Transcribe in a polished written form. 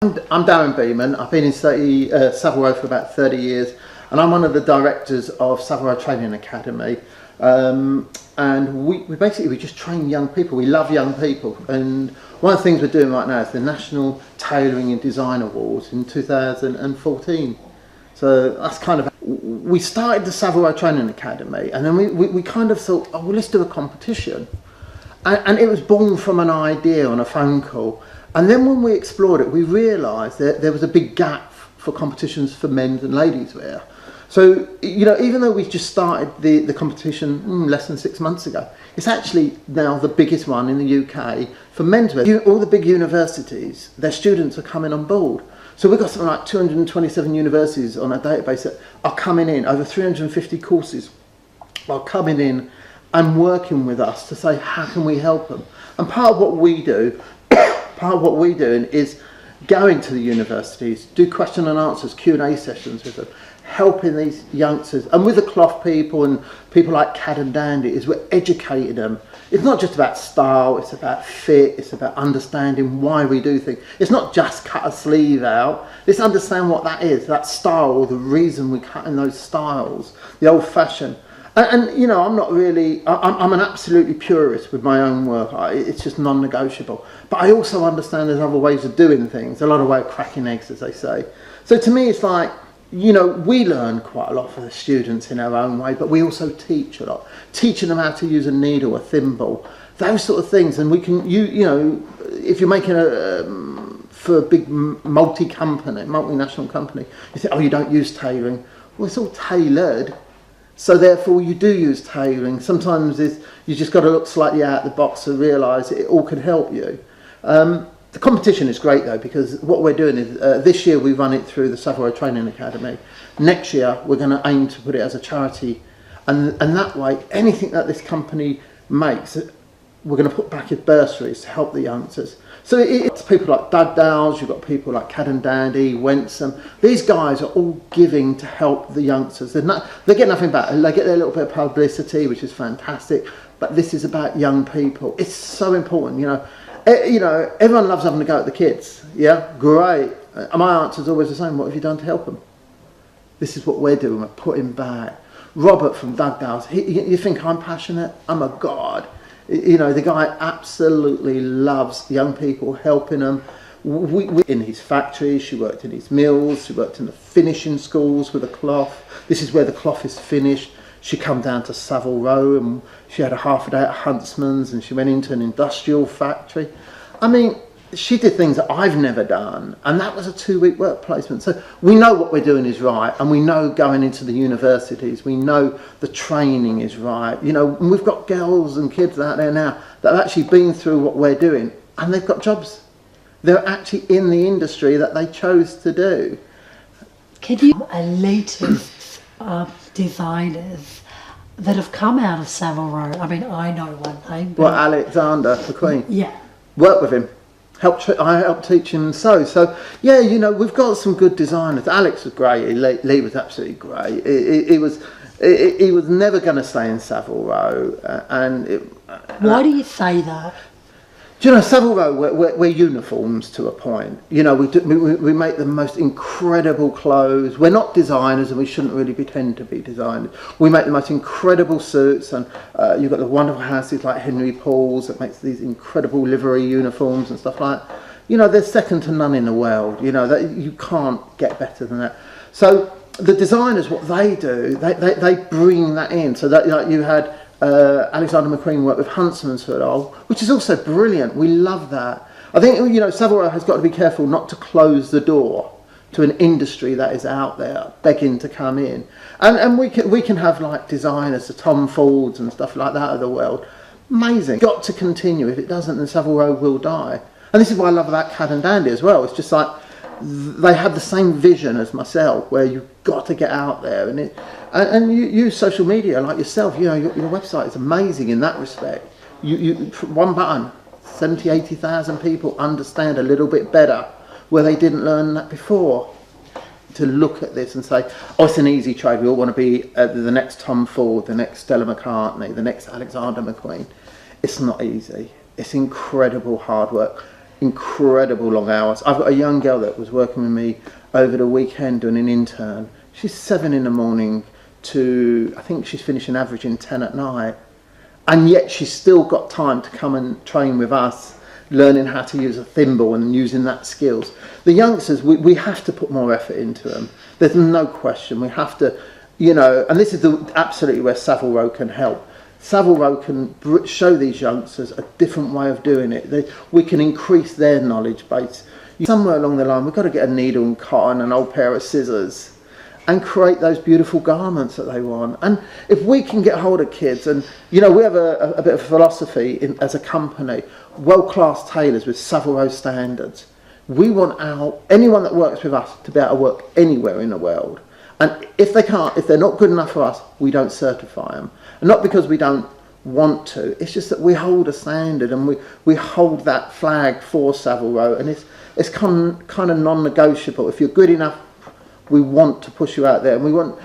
I'm Darren Beeman. I've been in Savile Row for about 30 years, and I'm one of the directors of Savile Row Training Academy. And we just train young people. We love young people, and one of the things we're doing right now is the National Tailoring and Design Awards in 2014. So that's kind of, we started the Savile Row Training Academy, and then we kind of thought, oh well, let's do a competition. And it was born from an idea on a phone call. And then when we explored it, we realised that there was a big gap for competitions for men's and ladies' wear. So, you know, even though we just started the competition less than 6 months ago, it's actually now the biggest one in the UK for men's wear. All the big universities, their students are coming on board. So we've got something like 227 universities on our database that are coming in, over 350 courses are coming in and working with us to say, how can we help them? And part of what we do, is going to the universities, do question and answers, Q&A sessions with them, helping these youngsters. And with the cloth people and people like Cad and Dandy, is we're educating them. It's not just about style, it's about fit, it's about understanding why we do things. It's not just cut a sleeve out, let's understand what that is, that style, or the reason we're cutting those styles, the old fashioned. And you know, I'm not really, I'm an absolutely purist with my own work. It's just non-negotiable. But I also understand there's other ways of doing things, a lot of way of cracking eggs, as they say. So to me, it's like, you know, we learn quite a lot for the students in our own way, but we also teach a lot. Teaching them how to use a needle, a thimble, those sort of things. And we can, you know, if you're making for a big multinational company, you think, oh, you don't use tailoring. Well, it's all tailored. So therefore you do use tailoring. Sometimes you just got to look slightly out of the box to realise it all can help you. The competition is great though, because what we're doing is, this year we run it through the Savile Row Training Academy. Next year we're going to aim to put it as a charity, and that way anything that this company makes, we're going to put back as bursaries to help the youngsters. So it's people like Dugdale's, you've got people like Cad and Dandy, Wensom. These guys are all giving to help the youngsters. They get nothing back. They get their little bit of publicity, which is fantastic. But this is about young people. It's so important, you know. Everyone loves having a go at the kids. Yeah, great. And my answer is always the same. What have you done to help them? This is what we're doing. We're putting back. Robert from Dugdale's. You think I'm passionate? I'm a god. You know, the guy absolutely loves young people, helping them. In his factories, she worked in his mills, she worked in the finishing schools with the cloth. This is where the cloth is finished. She come down to Savile Row and she had a half a day at Huntsman's, and she went into an industrial factory. I mean, she did things that I've never done, and that was a 2-week work placement. So we know what we're doing is right, and we know going into the universities, we know the training is right. You know, and we've got girls and kids out there now that have actually been through what we're doing, and they've got jobs. They're actually in the industry that they chose to do. Can you latest designers that have come out of Savile Row? I mean, I know one name. Well, Alexander McQueen. Yeah. Worked with him. I helped teach him sew. So yeah, you know, we've got some good designers. Alex was great. Lee was absolutely great. He was never going to stay in Savile Row. Why do you say that? Do you know, Savile Row, we're uniforms to a point. You know, we make the most incredible clothes. We're not designers, and we shouldn't really pretend to be designers. We make the most incredible suits, and you've got the wonderful houses like Henry Paul's that makes these incredible livery uniforms and stuff like that. You know, they're second to none in the world. You know, that you can't get better than that. So the designers, what they do, they bring that in. So that, like, you had Alexander McQueen worked with Huntsman's for it all, which is also brilliant. We love that. I think, you know, Savile Row has got to be careful not to close the door to an industry that is out there begging to come in. And we can have like designers, the Tom Fords and stuff like that of the world. Amazing. Got to continue. If it doesn't, then Savile Row will die. And this is what I love about Cad and Dandy as well. It's just like they have the same vision as myself, where you've got to get out there and you use social media like yourself. You know, your website is amazing in that respect. You one button, 70, 80,000 people understand a little bit better where they didn't learn that before. To look at this and say, oh, it's an easy trade. We all want to be the next Tom Ford, the next Stella McCartney, the next Alexander McQueen. It's not easy. It's incredible hard work. incredible long hours. I've got a young girl that was working with me over the weekend doing an intern. She's 7 in the morning to, I think she's finishing averaging 10 at night. And yet she's still got time to come and train with us, learning how to use a thimble and using that skills. The youngsters, we have to put more effort into them. There's no question. We have to, you know, and this is absolutely where Savile Row can help. Savile Row can show these youngsters a different way of doing it. We can increase their knowledge base. Somewhere along the line, we've got to get a needle and cotton, an old pair of scissors, and create those beautiful garments that they want. And if we can get hold of kids, and you know, we have a bit of philosophy as a company, world-class tailors with Savile Row standards. We want anyone that works with us to be able to work anywhere in the world. And if they're not good enough for us, we don't certify them. And not because we don't want to, it's just that we hold a standard, and we hold that flag for Savile Row, and it's kind of non-negotiable. If you're good enough, we want to push you out there, and we want